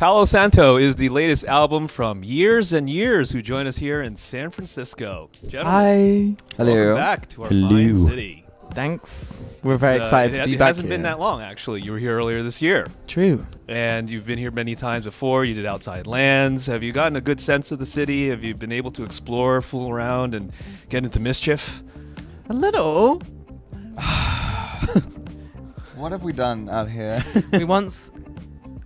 Palo Santo is the latest album from Years and Years, who join us here in San Francisco. Gentlemen, Hi. Hello. welcome back to our fine city. Thanks. We're very excited to be back It hasn't here. been that long, actually. You were here earlier this year. True. And you've been here many times before. You did Outside Lands. Have you gotten a good sense of the city? Have you been able to explore, fool around, and get into mischief? A little. What have we done out here? We once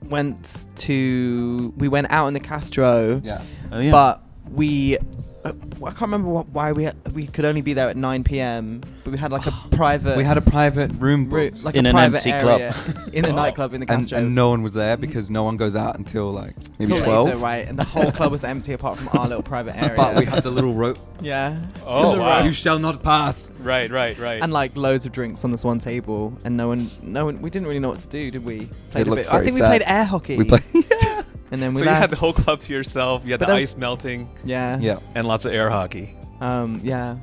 went out in the Castro. Yeah. Oh, yeah. But I can't remember why we could only be there at 9 p.m. But we had like a private. We had a private room booked. like in a an private empty area club. in a nightclub in the Castro. and no one was there because no one goes out until like maybe Till 12. later, right? And the whole club was empty apart from our little private area. But we had the little rope. Yeah. Oh, The wow. rope. You shall not pass. Right. And like loads of drinks on this one table, and no one. We didn't really know what to do, did we? Played a looked bit. I very think we sad. played air hockey. We played. And then we So left. you had the whole club to yourself. You had But the that was- ice melting Yeah. Yeah. and lots of air hockey. Yeah.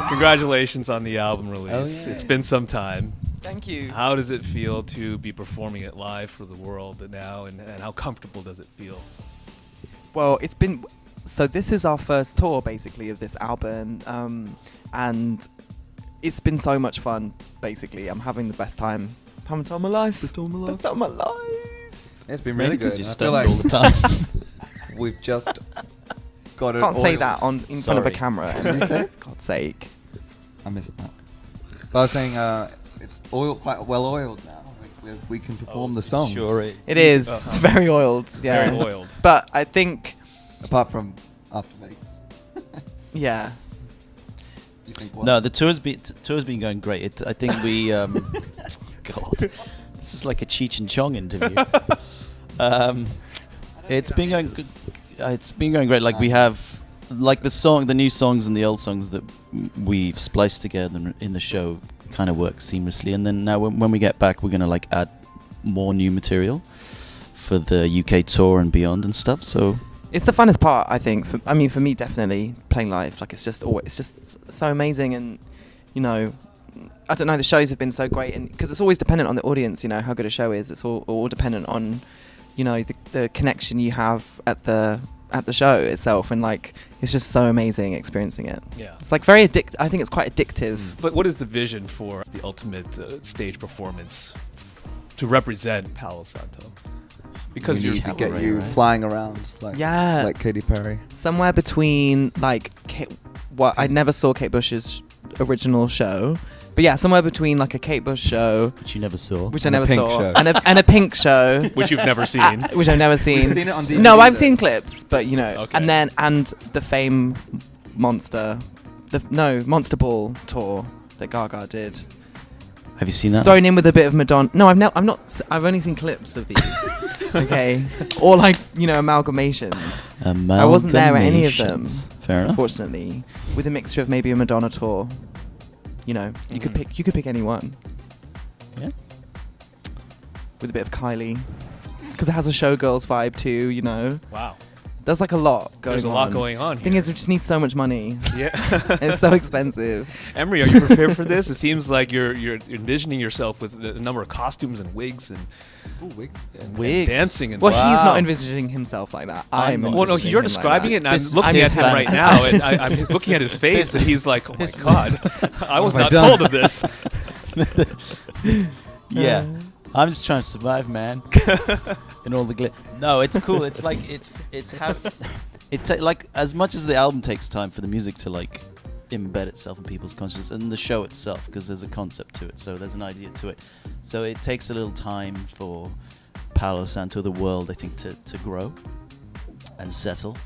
Congratulations on the album release. Oh, yeah. It's been some time. Thank you. How does it feel to be performing it live for the world now, and how comfortable does it feel? Well, it's been. So this is our first tour, basically, of this album, and it's been so much fun. Basically, I'm having the best time. Having time of my life. Best time of my life. It's been really good. Because you're I feel stoned like all the time. we've just got it. Can't say oiled. that in front of a Sorry. camera. What did you say? God's sake. I missed that. But I was saying it's quite well oiled now. Like we can perform the songs. Sure is. It is Uh-huh. very oiled. Yeah. Very oiled. But I think, Apart from After Vegas. yeah. You think what? No, the tour's been going great. I think we. God, this is like a Cheech and Chong interview. It's been going. It's been going great. Like we have, like the new songs and the old songs that we've spliced together in the show kind of work seamlessly. And then now when we get back, we're gonna like add more new material for the UK tour and beyond and stuff. So. It's the funnest part, I think. For me, definitely playing live. Like it's just so amazing, and you know, I don't know. The shows have been so great, and because it's always dependent on the audience. You know how good a show is. It's all dependent on, you know, the connection you have at the show itself, and like it's just so amazing experiencing it. Yeah. It's like very I think it's quite addictive. But what is the vision for the ultimate stage performance to represent Palo Santo? Because we you're need to get cavalry, you right? flying around like Yeah. like Katy Perry. Somewhere between like I never saw Kate Bush's original show, but yeah, somewhere between like a Kate Bush show, Which you never saw. which I And a never Pink saw, show. and a Pink show, which you've never seen. which I've never seen. We've seen it on DVD. No, I've though. seen clips, but you know, Okay. and the Fame Monster, Monster Ball tour that Gaga did. Have you seen that? Thrown in with a bit of Madonna. No, I've only seen clips of these. Okay, or like you know amalgamations. I wasn't there at any of them. Amalgamations. Fair enough. Unfortunately, with a mixture of maybe a Madonna tour. You know, you could pick any one. Yeah. With a bit of Kylie, because it has a Showgirls vibe too. You know, Wow. there's like a lot going on. There's a lot going on Thing here. is, we just need so much money. Yeah. It's so expensive. Emery, are you prepared for this? It seems like you're envisioning yourself with a number of costumes and wigs and Wigs. Wigs. dancing and Well, he's Wow. not envisioning himself like that. I'm I'm not. Well, no, envisioning you're him like describing that. it, and I'm This- looking I'm at him right just- now, and I'm just looking at his face, and he's like, "Oh my This- god, I was What not have I told of this." Yeah. I'm just trying to survive, man. In all the No, it's cool. It's like like as much as the album takes time for the music to like embed itself in people's consciousness, and the show itself, because there's a concept to it, so there's an idea to it. So it takes a little time for Palo Santo, the world, I think, to grow and settle,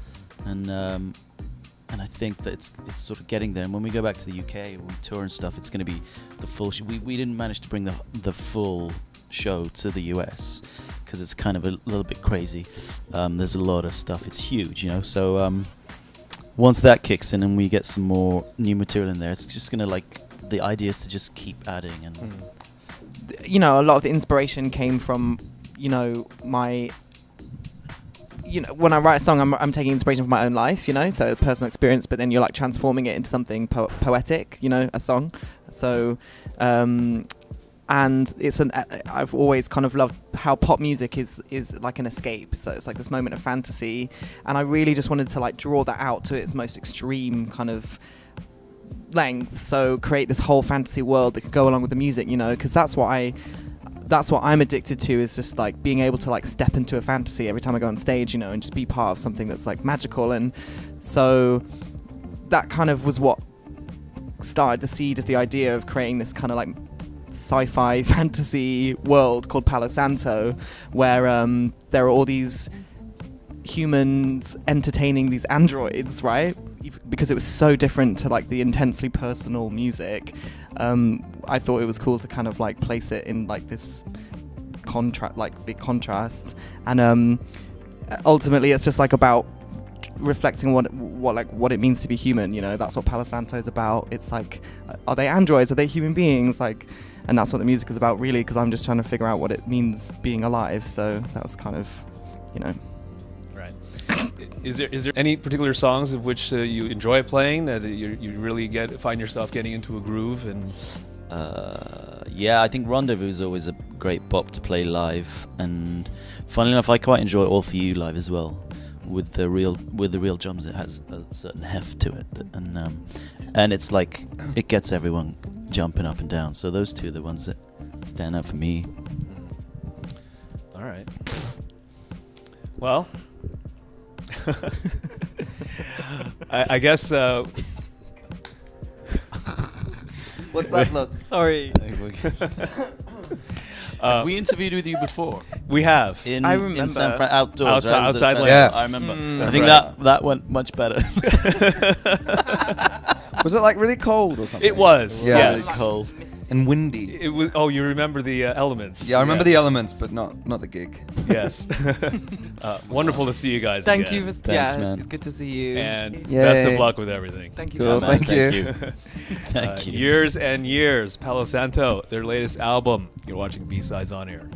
and I think that it's sort of getting there. And when we go back to the UK, when we tour and stuff, it's going to be the full. We didn't manage to bring the full show to the US because it's kind of a little bit crazy. There's a lot of stuff. It's huge, you know. So once that kicks in and we get some more new material in there, it's just gonna like the idea is to just keep adding and. You know, a lot of the inspiration came from, you know, my you know, when I write a song, I'm taking inspiration from my own life, you know, so personal experience, but then you're like transforming it into something poetic, you know, a song. So, and I've always kind of loved how pop music is like an escape. So it's like this moment of fantasy, and I really just wanted to like draw that out to its most extreme kind of length. So create this whole fantasy world that could go along with the music, you know, because that's what I'm addicted to, is just like being able to like step into a fantasy every time I go on stage, you know, and just be part of something that's like magical. And so that kind of was what started the seed of the idea of creating this kind of like sci-fi fantasy world called Palo Santo, where there are all these humans entertaining these androids, right? Because it was so different to like the intensely personal music, I thought it was cool to kind of like place it in like this big contrast, and ultimately it's just like about reflecting what it means to be human, you know. That's what Palo Santo is about. It's like, are they androids, are they human beings, like, and that's what the music is about really, because I'm just trying to figure out what it means being alive. So that was kind of, you know. Right. Is there any particular songs of which you enjoy playing, that you really find yourself getting into a groove? And yeah, I think Rendezvous is always a great bop to play live, and funnily enough, I quite enjoy All For You live as well. With the real drums, it has a certain heft to it, and it's like it gets everyone jumping up and down. So those two are the ones that stand out for me. All right. Well, I guess. What's that look? Sorry. Have we interviewed with you before? We have. I remember. In outdoors, right? Outside It was a festival. Land. Yes. I remember. I That's think right. that went much better. Was it like really cold or something? It was. Yeah. Yes. Really cold. And windy. It was. Oh, you remember the elements? Yeah, I remember the Yes. elements, but not the gig. Yes. Wonderful to see you guys. Thank again. you. Thanks, man. It's good to see you. And Yay. best of luck with everything. Thank you Cool, so much. thank you. Thank you. Years and Years, Palo Santo, their latest album. You're watching B-Sides on Air.